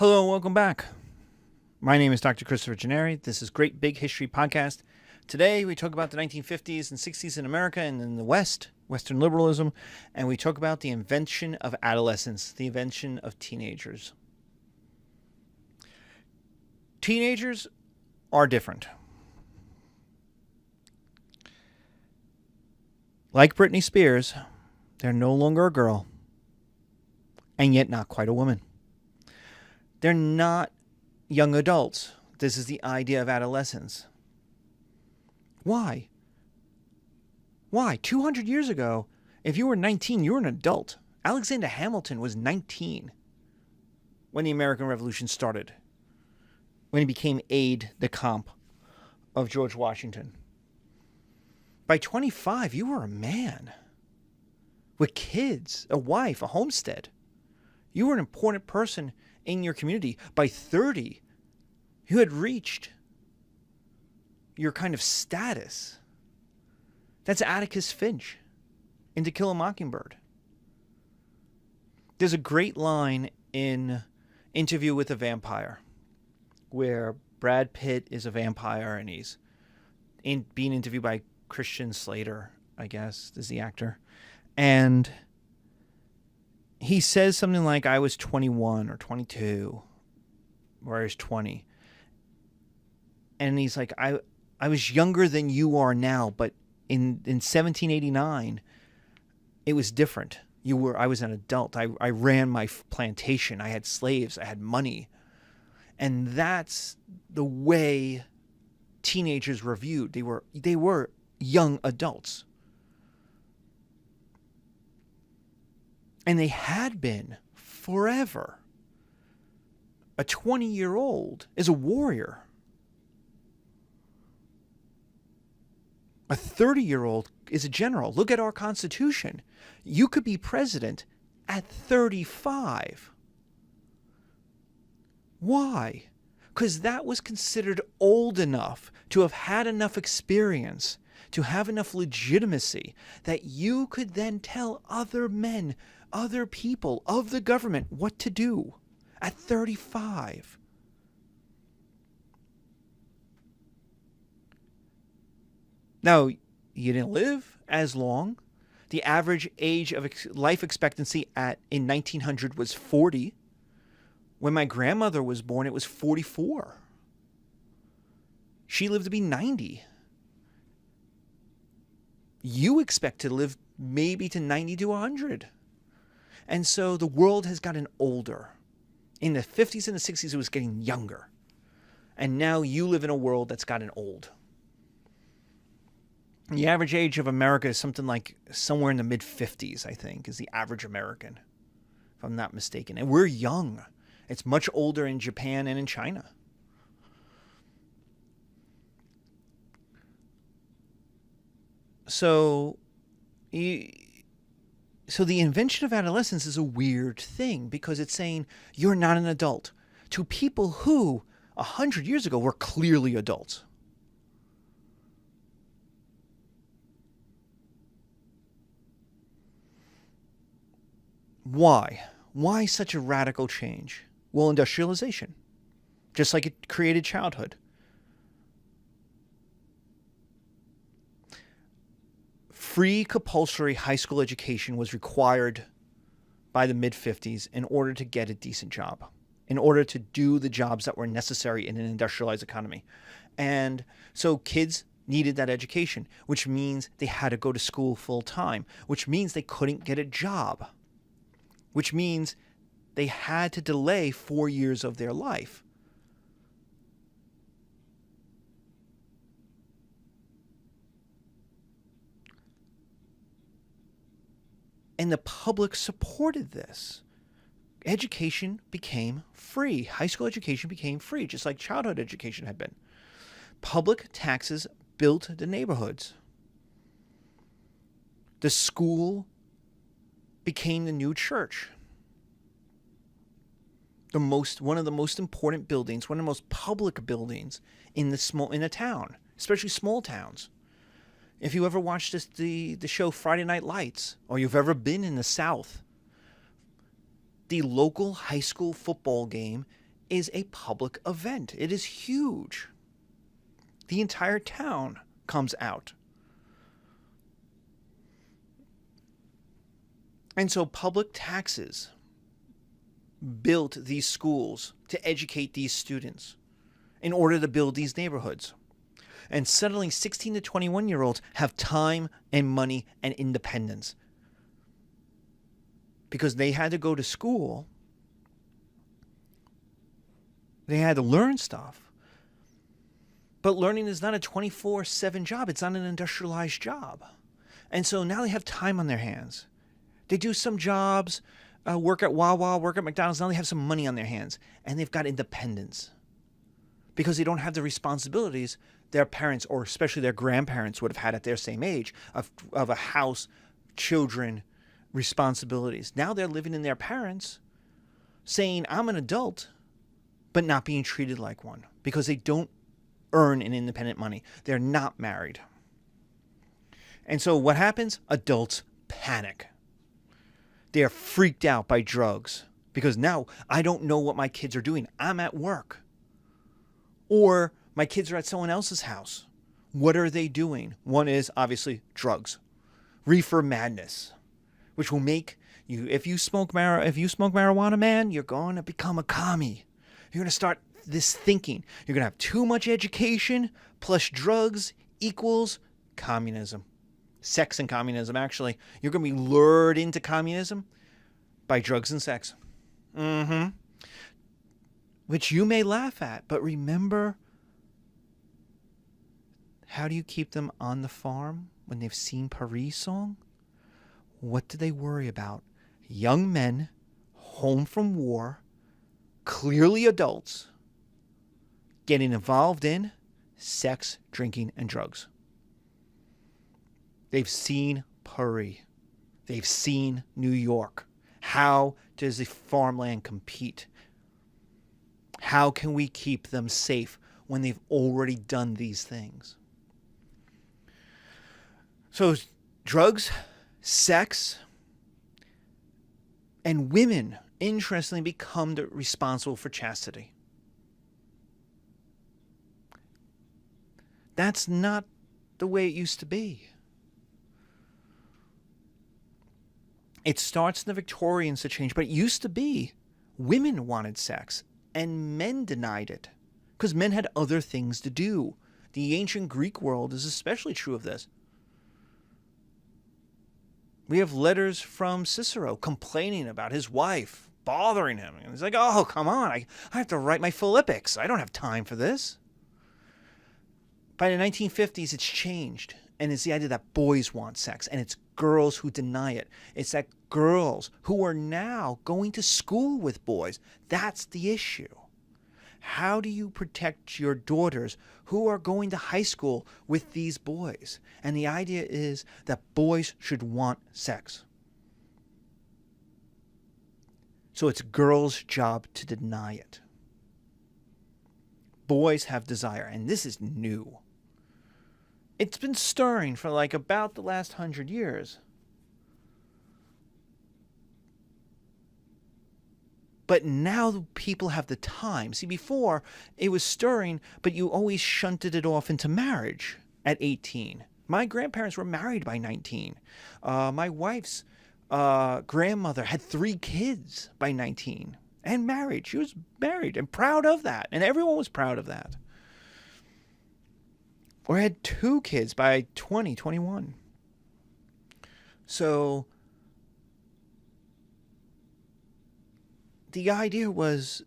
Hello and welcome back. My name is Dr. Christopher Gennari. This is Great Big History Podcast. Today we talk about the 1950s and 60s in America and in the West, Western liberalism, and we talk about the invention of adolescence, the invention of teenagers. Teenagers are different. Like Britney Spears, they're no longer a girl, and yet not quite a woman. They're not young adults. This is the idea of adolescence. Why? 200 years ago, if you were 19, you were an adult. Alexander Hamilton was 19 when the American Revolution started, when he became aide de camp of George Washington. By 25, you were a man with kids, a wife, a homestead. You were an important person in your community. By 30, you had reached your kind of status. That's Atticus Finch in To Kill a Mockingbird. There's a great line in Interview with a Vampire where Brad Pitt is a vampire and he's being interviewed by Christian Slater, I guess, is the actor. And he says something like, I was 21 or 22, or I was 20. And he's like, I was younger than you are now, but in 1789, it was different. I was an adult. I ran my plantation. I had slaves. I had money. And that's the way teenagers were viewed. They were young adults. And they had been forever. A 20-year-old is a warrior. A 30-year-old is a general. Look at our Constitution. You could be president at 35. Why? Because that was considered old enough to have had enough experience, to have enough legitimacy, that you could then tell other men, other people of the government what to do at 35. Now, you didn't live as long. The average age of life expectancy in 1900 was 40. When my grandmother was born, it was 44. She lived to be 90. You expect to live maybe to 90 to 100. And so the world has gotten older. In the 50s and the 60s, it was getting younger. And now you live in a world that's gotten old. The average age of America is somewhere in the mid-50s, I think, is the average American, if I'm not mistaken. And we're young. It's much older in Japan and in China. So the invention of adolescence is a weird thing because it's saying you're not an adult to people who 100 years ago were clearly adults. Why? Why such a radical change? Well, industrialization, just like it created childhood. Free compulsory high school education was required by the mid-50s in order to get a decent job, in order to do the jobs that were necessary in an industrialized economy. And so kids needed that education, which means they had to go to school full time, which means they couldn't get a job, which means they had to delay 4 years of their life. And the public supported this. Education became free. High school education became free, just like childhood education had been. Public taxes built the neighborhoods. The school became the new church. One of the most important buildings, one of the most public buildings in a town, especially small towns. If you ever watched the show Friday Night Lights, or you've ever been in the South, the local high school football game is a public event. It is huge. The entire town comes out. And so public taxes built these schools to educate these students in order to build these neighborhoods. And suddenly 16 to 21-year-olds have time and money and independence because they had to go to school. They had to learn stuff. But learning is not a 24/7 job. It's not an industrialized job. And so now they have time on their hands. They do some jobs, work at Wawa, work at McDonald's. Now they have some money on their hands. And they've got independence. Because they don't have the responsibilities their parents, or especially their grandparents, would have had at their same age of a house, children, responsibilities. Now they're living in their parents, saying, I'm an adult, but not being treated like one because they don't earn an independent money. They're not married. And so what happens? Adults panic. They are freaked out by drugs because now I don't know what my kids are doing. I'm at work. Or my kids are at someone else's house. What are they doing? One is obviously drugs. Reefer madness, which will make you, if you smoke marijuana, man, you're going to become a commie. You're going to start this thinking. You're going to have too much education plus drugs equals communism. Sex and communism, actually. You're going to be lured into communism by drugs and sex. Which you may laugh at, but remember, how do you keep them on the farm when they've seen Paris song? What do they worry about? Young men home from war, clearly adults, getting involved in sex, drinking, and drugs. They've seen Paris. They've seen New York. How does the farmland compete? How can we keep them safe when they've already done these things? So drugs, sex, and women, interestingly, become responsible for chastity. That's not the way it used to be. It starts in the Victorians to change, but it used to be women wanted sex and men denied it because men had other things to do. The ancient Greek world is especially true of this. We have letters from Cicero complaining about his wife bothering him. And he's like, oh, come on, I have to write my Philippics. I don't have time for this. By the 1950s, it's changed. And it's the idea that boys want sex, and it's girls who deny it. It's that girls who are now going to school with boys. That's the issue. How do you protect your daughters who are going to high school with these boys? And the idea is that boys should want sex. So it's girls' job to deny it. Boys have desire, and this is new. It's been stirring for like about the last 100 years. But now people have the time. See, before it was stirring, but you always shunted it off into marriage at 18. My grandparents were married by 19. My wife's grandmother had 3 kids by 19 and married. She was married and proud of that. And everyone was proud of that. Or had 2 kids by 20, 21. So the idea was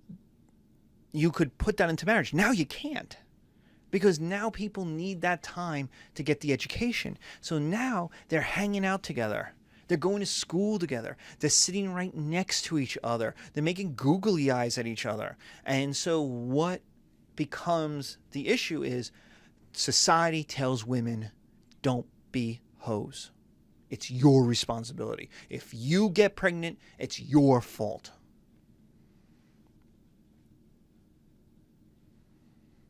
you could put that into marriage. Now you can't. Because now people need that time to get the education. So now they're hanging out together. They're going to school together. They're sitting right next to each other. They're making googly eyes at each other. And so what becomes the issue is society tells women, don't be hoes. It's your responsibility. If you get pregnant, it's your fault.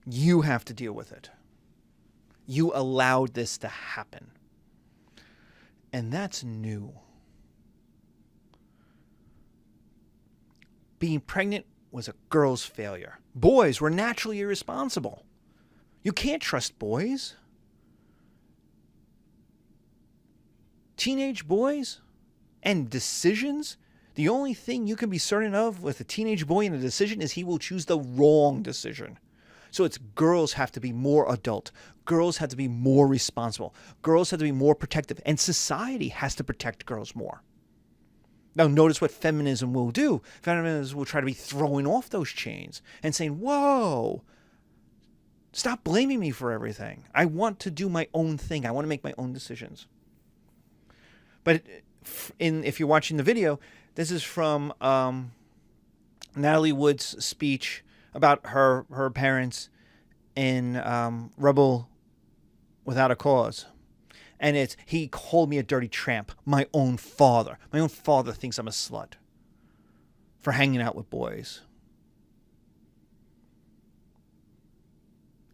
You have to deal with it. You allowed this to happen. And that's new. Being pregnant was a girl's failure. Boys were naturally irresponsible. You can't trust boys. Teenage boys and decisions, the only thing you can be certain of with a teenage boy in a decision is he will choose the wrong decision. So it's girls have to be more adult. Girls have to be more responsible. Girls have to be more protective. And society has to protect girls more. Now notice what feminism will do. Feminism will try to be throwing off those chains and saying, whoa, stop blaming me for everything. I want to do my own thing. I want to make my own decisions. But if you're watching the video, this is from Natalie Wood's speech about her parents in Rebel Without a Cause. And it's, he called me a dirty tramp. My own father. My own father thinks I'm a slut for hanging out with boys.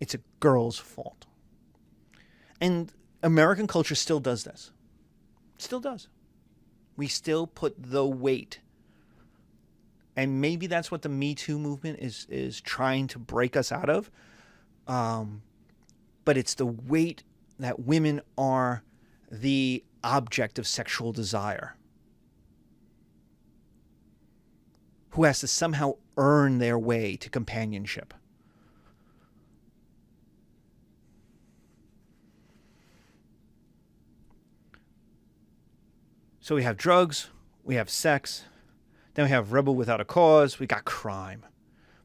It's a girl's fault. And American culture still does this. Still does. We still put the weight. And maybe that's what the Me Too movement is trying to break us out of. But it's the weight that women are the object of sexual desire, who has to somehow earn their way to companionship. So we have drugs, we have sex, then we have Rebel Without a Cause, we got crime.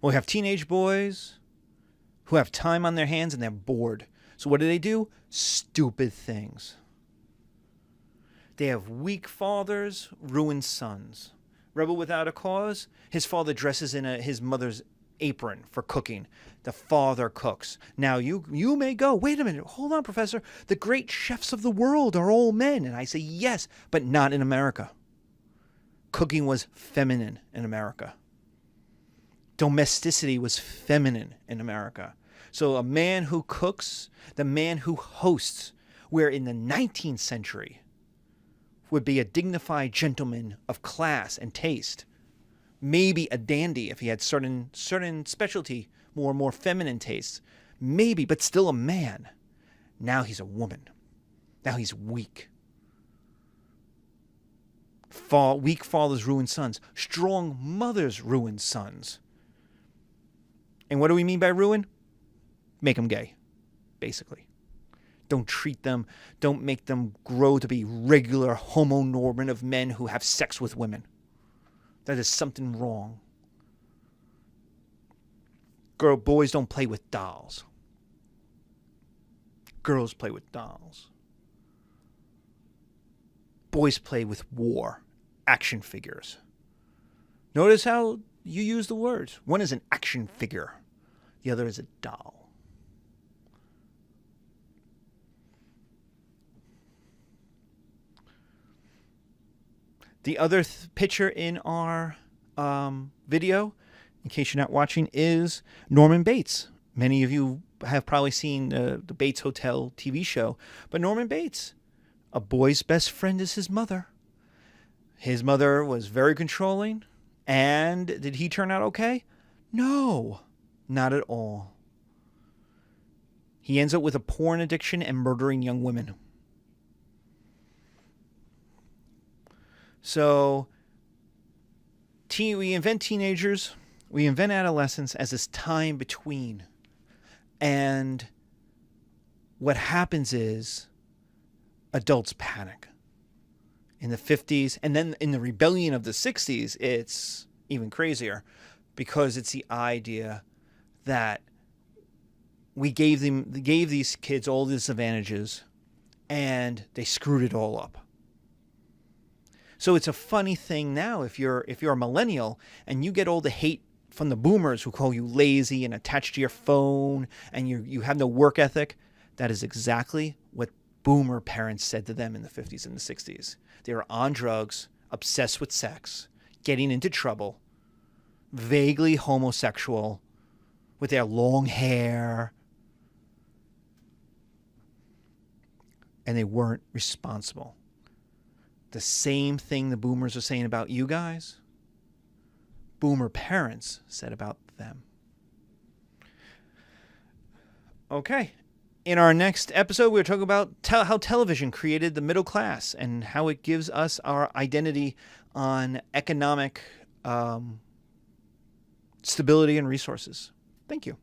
We have teenage boys who have time on their hands and they're bored. So what do? Stupid things. They have weak fathers, ruined sons. Rebel Without a Cause, his father dresses in his mother's apron for cooking. The father cooks. Now you may go, wait a minute, hold on, Professor. The great chefs of the world are all men. And I say, yes, but not in America. Cooking was feminine in America. Domesticity was feminine in America. So a man who cooks, the man who hosts, where in the 19th century would be a dignified gentleman of class and taste, maybe a dandy if he had certain specialty, more feminine tastes, maybe, but still a man. Now he's a woman. Now he's weak. Weak fathers ruin sons. Strong mothers ruin sons. And what do we mean by ruin? Make them gay, basically. Don't treat them, don't make them grow to be regular homonormative men who have sex with women. That is something wrong. Boys don't play with dolls. Girls play with dolls. Boys play with war, action figures. Notice how you use the words. One is an action figure. The other is a doll. The other picture in our video, in case you're not watching, is Norman Bates. Many of you have probably seen the Bates Hotel TV show. But Norman Bates, a boy's best friend is his mother. His mother was very controlling. And did he turn out okay? No, not at all. He ends up with a porn addiction and murdering young women. So we invent teenagers, we invent adolescence as this time between. And what happens is adults panic. In the 50s, and then in the rebellion of the 60s, it's even crazier because it's the idea that we gave these kids all these advantages and they screwed it all up. So it's a funny thing now if you're a millennial and you get all the hate from the boomers who call you lazy and attached to your phone and you have no work ethic. That is exactly what boomer parents said to them in the 50s and the 60s. They were on drugs, obsessed with sex, getting into trouble, vaguely homosexual, with their long hair, and they weren't responsible. The same thing the boomers are saying about you guys, boomer parents said about them. Okay. In our next episode, we're talking about how television created the middle class and how it gives us our identity on economic stability and resources. Thank you.